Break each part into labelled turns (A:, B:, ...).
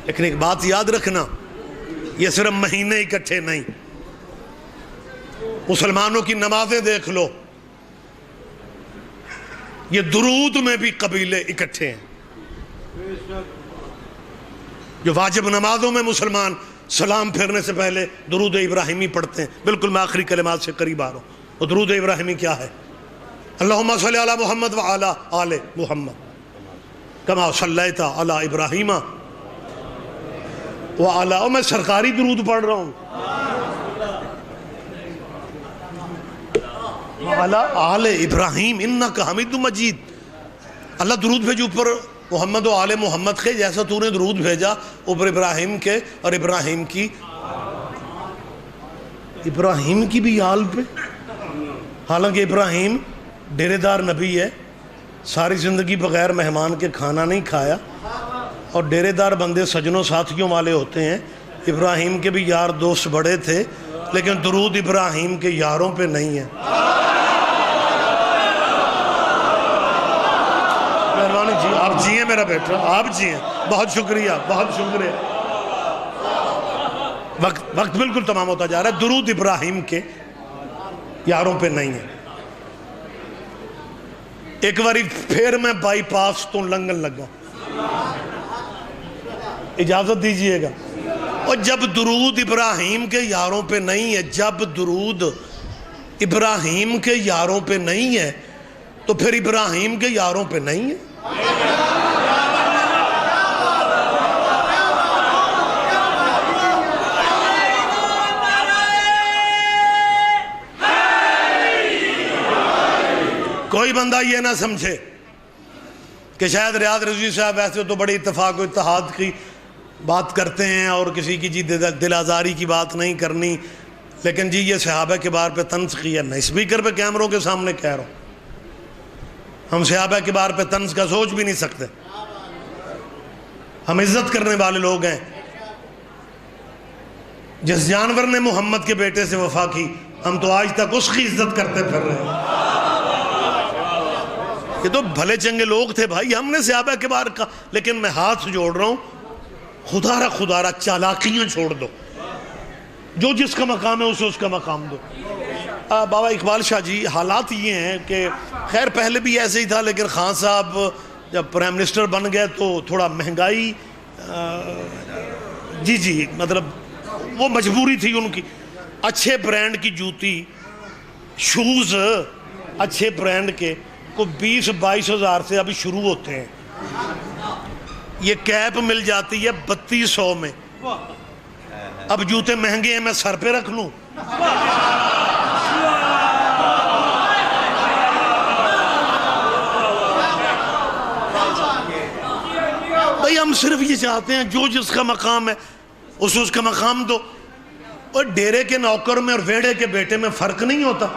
A: لیکن ایک بات یاد رکھنا، یہ صرف مہینے اکٹھے نہیں، مسلمانوں کی نمازیں دیکھ لو، یہ درود میں بھی قبیلے اکٹھے ہیں۔ جو واجب نمازوں میں مسلمان سلام پھیرنے سے پہلے درود ابراہیمی پڑھتے ہیں، بالکل میں آخری کلمات سے قریب آ رہا ہوں، وہ درود ابراہیمی کیا ہے؟ اللہم صلی علی محمد وعلی آل محمد کما صلیت علی ابراہیم وعلی، اور میں سرکاری درود پڑھ رہا ہوں، وعلی آل ابراہیم انک حمید مجید۔ اللہ درود بھیجو اوپر محمد و آل محمد کے، جیسا تو نے درود بھیجا اوپر ابراہیم کے اور ابراہیم کی بھی آل پہ۔ حالانکہ ابراہیم ڈیرے دار نبی ہے، ساری زندگی بغیر مہمان کے کھانا نہیں کھایا، اور ڈیرے دار بندے سجنوں ساتھیوں والے ہوتے ہیں۔ ابراہیم کے بھی یار دوست بڑے تھے، لیکن درود ابراہیم کے یاروں پہ نہیں ہے۔ مہربانی جی، آپ جی ہیں میرا بیٹا، آپ جی ہیں، بہت شکریہ، بہت شکریہ۔ وقت بالکل تمام ہوتا جا رہا ہے، درود ابراہیم کے یاروں پہ نہیں ہے۔ ایک باری پھر میں بائی پاس تو لنگن لگا، اجازت دیجئے گا۔ اور جب درود ابراہیم کے یاروں پہ نہیں ہے، جب درود ابراہیم کے یاروں پہ نہیں ہے، تو پھر ابراہیم کے یاروں پہ نہیں ہے۔ کوئی بندہ یہ نہ سمجھے کہ شاید ریاض رضوی صاحب ایسے تو بڑے اتفاق و اتحاد کی بات کرتے ہیں اور کسی کی جی دل آزاری کی بات نہیں کرنی، لیکن جی یہ صحابہ کے بار پہ طنز کیا، نہیں اسپیکر پہ کیمروں کے سامنے کہہ رہا ہوں، ہم صحابہ کے بار پہ طنز کا سوچ بھی نہیں سکتے، ہم عزت کرنے والے لوگ ہیں۔ جس جانور نے محمد کے بیٹے سے وفا کی، ہم تو آج تک اس کی عزت کرتے پھر رہے ہیں۔ یہ تو بھلے چنگے لوگ تھے بھائی، ہم نے صحابہ کے بار کہا، لیکن میں ہاتھ جوڑ رہا ہوں، خدا را چالاکیاں چھوڑ دو، جو جس کا مقام ہے اسے اس کا مقام دو۔ بابا اقبال شاہ جی، حالات یہ ہیں کہ خیر پہلے بھی ایسے ہی تھا، لیکن خان صاحب جب پرائم منسٹر بن گئے تو تھوڑا مہنگائی، جی مطلب وہ مجبوری تھی ان کی، اچھے برانڈ کی جوتی، شوز اچھے برانڈ کے کو 20-22 ہزار سے ابھی شروع ہوتے ہیں، یہ کیپ مل جاتی ہے 3200 میں۔ اب جوتے مہنگے ہیں، میں سر پہ رکھ لوں؟ بھائی ہم صرف یہ چاہتے ہیں جو جس کا مقام ہے اسے اس کا مقام دو، اور ڈیرے کے نوکر میں اور ویڑے کے بیٹے میں فرق نہیں ہوتا۔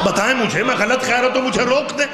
A: بتائیں مجھے، میں غلط کہہ رہا تو مجھے روک دیں،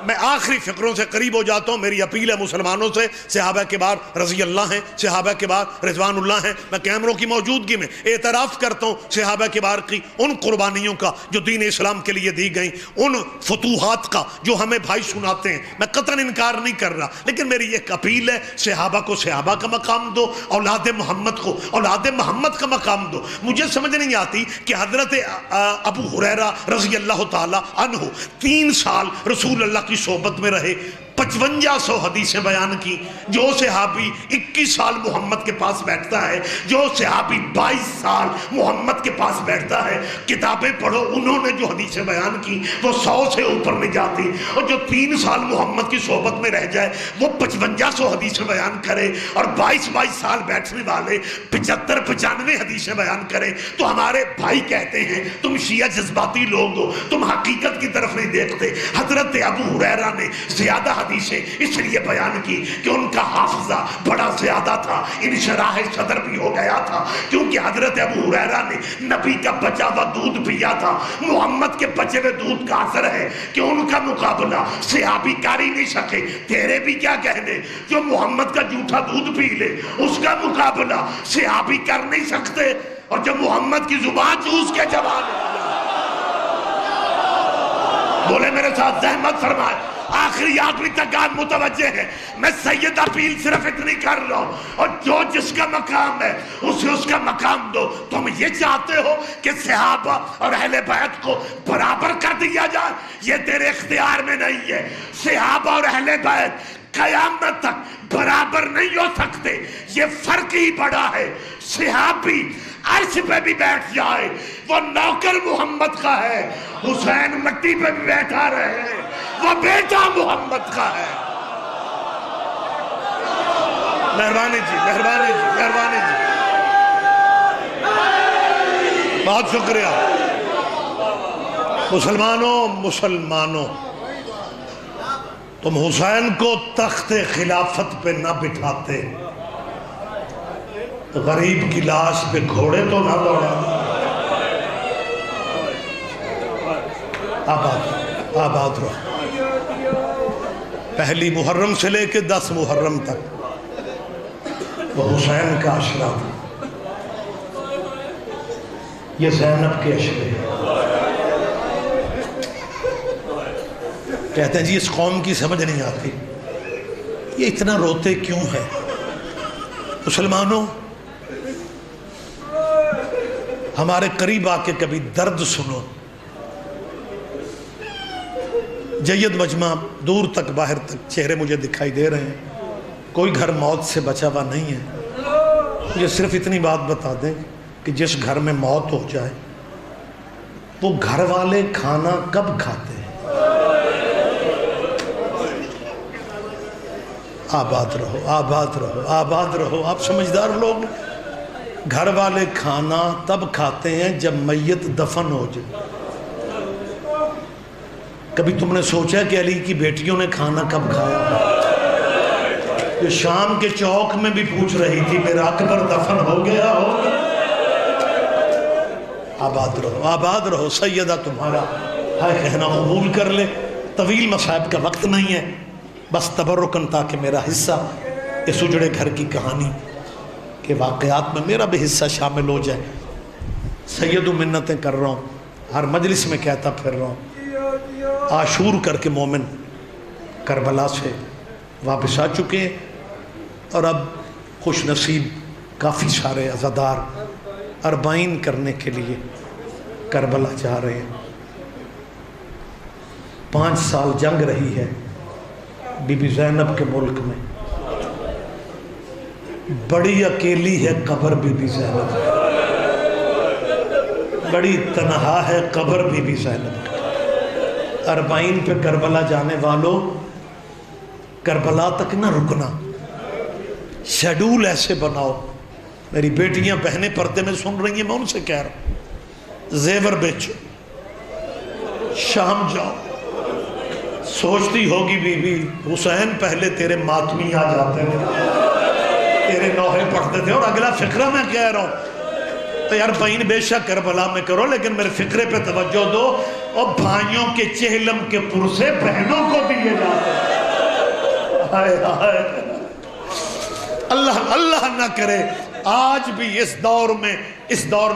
A: میں آخری فقروں سے قریب ہو جاتا ہوں۔ میری اپیل ہے مسلمانوں سے، صحابہ کے بعد رضی اللہ ہیں، صحابہ کے بعد رضوان اللہ ہیں، میں کیمروں کی موجودگی میں اعتراف کرتا ہوں صحابہ کے بعد کی ان قربانیوں کا جو دین اسلام کے لیے دی گئیں، ان فتوحات کا جو ہمیں بھائی سناتے ہیں، میں قطعاً انکار نہیں کر رہا، لیکن میری ایک اپیل ہے، صحابہ کو صحابہ کا مقام دو، اولاد محمد کو اولاد محمد کا مقام دو۔ مجھے سمجھ نہیں آتی کہ حضرت ابو ہریرہ رضی اللہ تعالی عنہ 3 سال رسول اللہ کی صحبت میں رہے، 5500 حدیثیں بیان کی، جو صحابی 21 سال محمد کے پاس بیٹھتا ہے، جو صحابی 22 سال محمد کے پاس بیٹھتا ہے، کتابیں پڑھو، انہوں نے جو حدیثیں بیان کی وہ 100 سے اوپر نہیں جاتی، اور جو 3 سال محمد کی صحبت میں رہ جائے وہ 5500 حدیثیں بیان کرے، اور 22 سال بیٹھنے والے 75-95 حدیثیں بیان کرے، تو ہمارے بھائی کہتے ہیں تم شیعہ جذباتی لوگ ہو، تم حقیقت کی طرف نہیں دیکھتے۔ حضرت ابو ہریرہ نے زیادہ حدیثیں اس لیے بیان کی کہ ان کا حافظہ بڑا زیادہ تھا، انشراح صدر بھی ہو گیا تھا، کیونکہ حضرت ابو ہریرہ نے نبی کا بچا ہوا دودھ پیا تھا۔ محمد کے بچے ہوئے دودھ کا اثر ہے کہ ان کا مقابلہ صحابی کر ہی نہیں سکے۔ تیرے بھی کیا کہنے، جو محمد کا جھوٹا دودھ پی لے اس کا مقابلہ صحابی کر نہیں سکتے، اور جب محمد کی زبان چوس کے جواب بولے میرے ساتھ زحمت فرمائے. آخری آدمی تک آپ متوجہ ہیں. میں سید اپیل صرف اتنی کر رہا ہوں, اور جو جس کا مقام ہے اسے اس کا مقام دو. تم یہ چاہتے ہو کہ صحابہ اور اہل بیت کو برابر کر دیا جائے, یہ تیرے اختیار میں نہیں ہے. صحابہ اور اہل بیت قیامت تک برابر نہیں ہو سکتے, یہ فرق ہی بڑا ہے. صحابی عرش پہ بھی بیٹھ جائے وہ نوکر محمد کا ہے, حسین مٹی پہ بھی بیٹھا رہے وہ بیٹا محمد کا ہے. مہربانی جی, مہربانی جی, مہربانی جی, بہت شکریہ. مسلمانوں تم حسین کو تخت خلافت پہ نہ بٹھاتے, غریب کی لاش پہ گھوڑے تو نہ دوڑا. آباد رہو. پہلی محرم سے لے کے 10 محرم تک وہ حسین کا عشرہ تھا. یہ زینب کے عشرے. کہتے ہیں جی اس قوم کی سمجھ نہیں آتی, یہ اتنا روتے کیوں ہے. مسلمانوں, ہمارے قریب آ کے کبھی درد سنو. جید مجمع, دور تک باہر تک چہرے مجھے دکھائی دے رہے ہیں, کوئی گھر موت سے بچا ہوا نہیں ہے. مجھے صرف اتنی بات بتا دیں کہ جس گھر میں موت ہو جائے وہ گھر والے کھانا کب کھاتے ہیں؟ آباد رہو, آباد رہو, آباد رہو. آپ سمجھدار لوگ. گھر والے کھانا تب کھاتے ہیں جب میت دفن ہو جائے. کبھی تم نے سوچا کہ علی کی بیٹیوں نے کھانا کب کھایا؟ جو شام کے چوک میں بھی پوچھ رہی تھی میرا اکبر دفن ہو گیا ہوگا. آباد رہو, آباد رہو. سیدہ تمہارا ہے کہنا قبول کر لے. طویل مصائب کا وقت نہیں ہے, بس تبرکن تاکہ میرا حصہ اس اجڑے گھر کی کہانی کے واقعات میں میرا بھی حصہ شامل ہو جائے. سیدوں منتیں کر رہا ہوں, ہر مجلس میں کہتا پھر رہا ہوں. عاشور کر کے مومن کربلا سے واپس آ چکے ہیں, اور اب خوش نصیب کافی سارے عزادار اربعین کرنے کے لیے کربلا جا رہے ہیں. 5 سال جنگ رہی ہے بی بی زینب کے ملک میں. بڑی اکیلی ہے قبر بی بی زینب, بڑی تنہا ہے قبر بی بی زینب. 40 پہ کربلا جانے والوں, کربلا تک نہ رکنا, شیڈول ایسے بناؤ. میری بیٹیاں بہنیں پردے میں سن رہی ہیں, میں ان سے کہہ رہا ہوں زیور بیچو, شام جاؤ. سوچتی ہوگی بی بی حسین پہلے تیرے ماتمی آ جاتے تھے, تیرے نوحے پڑھتے تھے. اور اگلا فقرہ میں کہہ رہا ہوں تو یار بہن بے شک کربلا میں کرو, لیکن میرے فقرے پہ توجہ دو. اور بھائیوں کے چہلم کے پرسے بہنوں کو دیے جاتے ہیں. اللہ اللہ نہ کرے آج بھی اس دور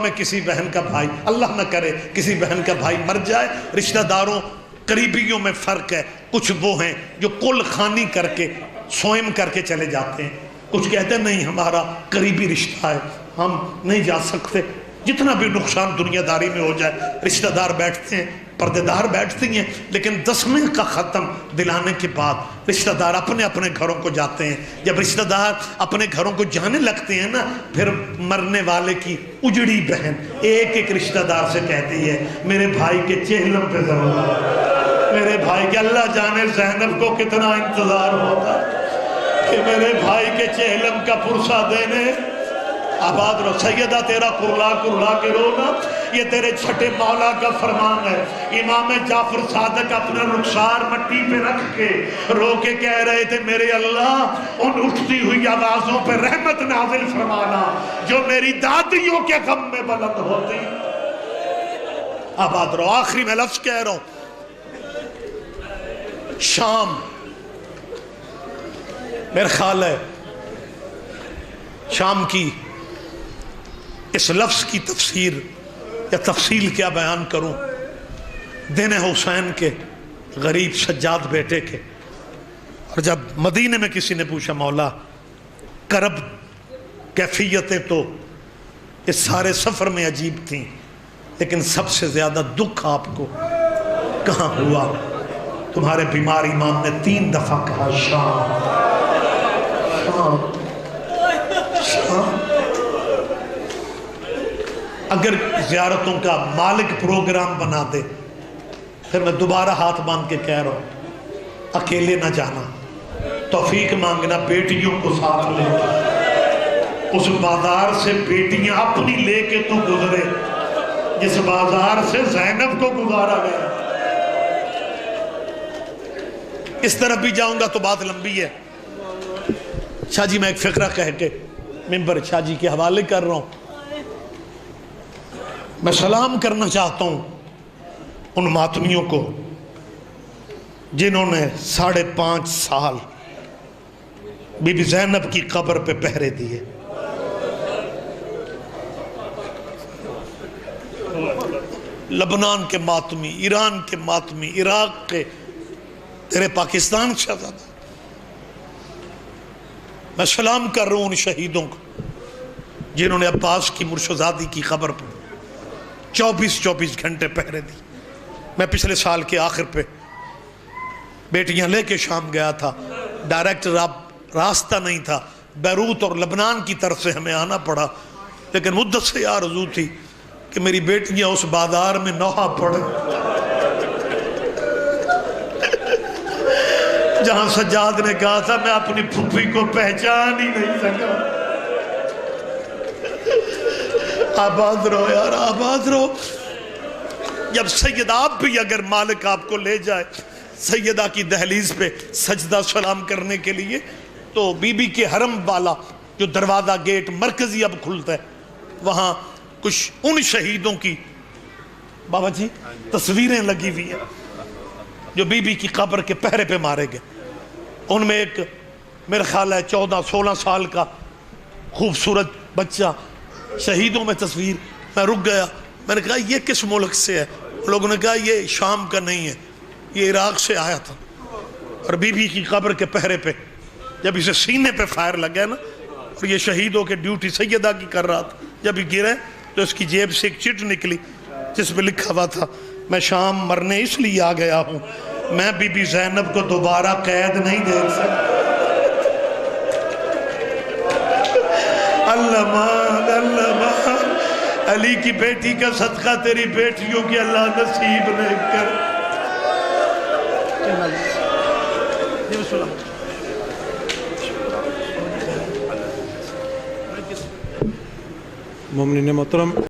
A: میں کسی بہن کا بھائی, اللہ نہ کرے کسی بہن کا بھائی مر جائے. رشتہ داروں قریبیوں میں فرق ہے. کچھ وہ ہیں جو کل خانی کر کے سوئم کر کے چلے جاتے ہیں, کچھ کہتے ہیں نہیں ہمارا قریبی رشتہ ہے, ہم نہیں جا سکتے. جتنا بھی نقصان دنیا داری میں ہو جائے, رشتہ دار بیٹھتے ہیں, پردے دار بیٹھتی ہیں, لیکن 10ویں کا ختم دلانے کے بعد رشتہ دار اپنے اپنے گھروں کو جاتے ہیں. جب رشتہ دار اپنے گھروں کو جانے لگتے ہیں نا, پھر مرنے والے کی اجڑی بہن ایک رشتہ دار سے کہتی ہے میرے بھائی کے چہلم پہ ضرور, میرے بھائی کے. اللہ جانے زینب کو کتنا انتظار ہوتا کہ میرے بھائی کے چہلم کا پرسہ دینے. آباد رہو. سیدہ تیرا کرلا کے رونا یہ تیرے چھٹے مولا کا فرمان ہے. امام جعفر صادق اپنا رخسار مٹی پہ رکھ کے رو کے کہہ رہے تھے میرے اللہ ان اٹھتی ہوئی آوازوں پہ رحمت نازل فرمانا جو میری دادیوں کے غم میں بلند ہوتی. آباد رہو. آخری میں لفظ کہہ رہا ہوں, شام میرا خیال ہے شام کی اس لفظ کی تفسیر یا تفصیل کیا بیان کروں. دن حسین کے غریب سجاد بیٹے کے. اور جب مدینے میں کسی نے پوچھا مولا کرب کیفیتیں تو اس سارے سفر میں عجیب تھیں، لیکن سب سے زیادہ دکھ آپ کو کہاں ہوا؟ تمہارے بیمار امام نے 3 دفعہ کہا شام شام شام. اگر زیارتوں کا مالک پروگرام بنا دے، پھر میں دوبارہ ہاتھ باندھ کے کہہ رہا ہوں اکیلے نہ جانا، توفیق مانگنا بیٹیوں کو ساتھ لے کے. اس بازار سے بیٹیاں اپنی لے کے تو گزرے جس بازار سے زینب کو گزارا گیا. اس طرف بھی جاؤں گا تو بات لمبی ہے. شاہ جی میں ایک فقرہ کہہ کے ممبر شاہ جی کے حوالے کر رہا ہوں. میں سلام کرنا چاہتا ہوں ان ماتمیوں کو جنہوں نے 5.5 سال بی بی زینب کی قبر پہ پہرے دیے. لبنان کے ماتمی، ایران کے ماتمی، عراق کے، تیرے پاکستان شہزادہ. میں سلام کر رہا ہوں ان شہیدوں کو جنہوں نے عباس کی مرشدزادی کی قبر پہ 24 گھنٹے پہرے دی. میں پچھلے سال کے آخر پہ بیٹیاں لے کے شام گیا تھا. ڈائریکٹ راستہ نہیں تھا، بیروت اور لبنان کی طرف سے ہمیں آنا پڑا، لیکن مدت سے آرزو تھی کہ میری بیٹیاں اس بازار میں نوحہ پڑھیں جہاں سجاد نے کہا تھا میں اپنی پھپھی کو پہچان ہی نہیں سکا. آباد رہو یار، آباد رہو. جب سید آپ بھی اگر مالک آپ کو لے جائے سیدہ کی دہلیز پہ سجدہ سلام کرنے کے لیے، تو بی بی کے حرم والا جو دروازہ گیٹ مرکزی اب کھلتا ہے، وہاں کچھ ان شہیدوں کی بابا جی تصویریں لگی ہوئی ہیں جو بی بی کی قبر کے پہرے پہ مارے گئے. ان میں ایک میرا خیال ہے 14-16 سال کا خوبصورت بچہ شہیدوں میں تصویر. میں رک گیا، میں نے کہا یہ کس ملک سے ہے؟ لوگوں نے کہا یہ شام کا نہیں ہے، یہ عراق سے آیا تھا. اور بی بی کی قبر کے پہرے پہ جب اسے سینے پہ فائر لگا نا، اور یہ شہیدوں کے ڈیوٹی سیدہ کی کر رہا تھا، جب یہ گرے تو اس کی جیب سے ایک چٹ نکلی جس پہ لکھا ہوا تھا میں شام مرنے اس لیے آ گیا ہوں، میں بی بی زینب کو دوبارہ قید نہیں دیکھ سکتا. اللہ مان اللہ مان، علی کی بیٹی کا صدقہ تیری بیٹیوں کی اللہ نصیب نے کر.
B: مومنین محترم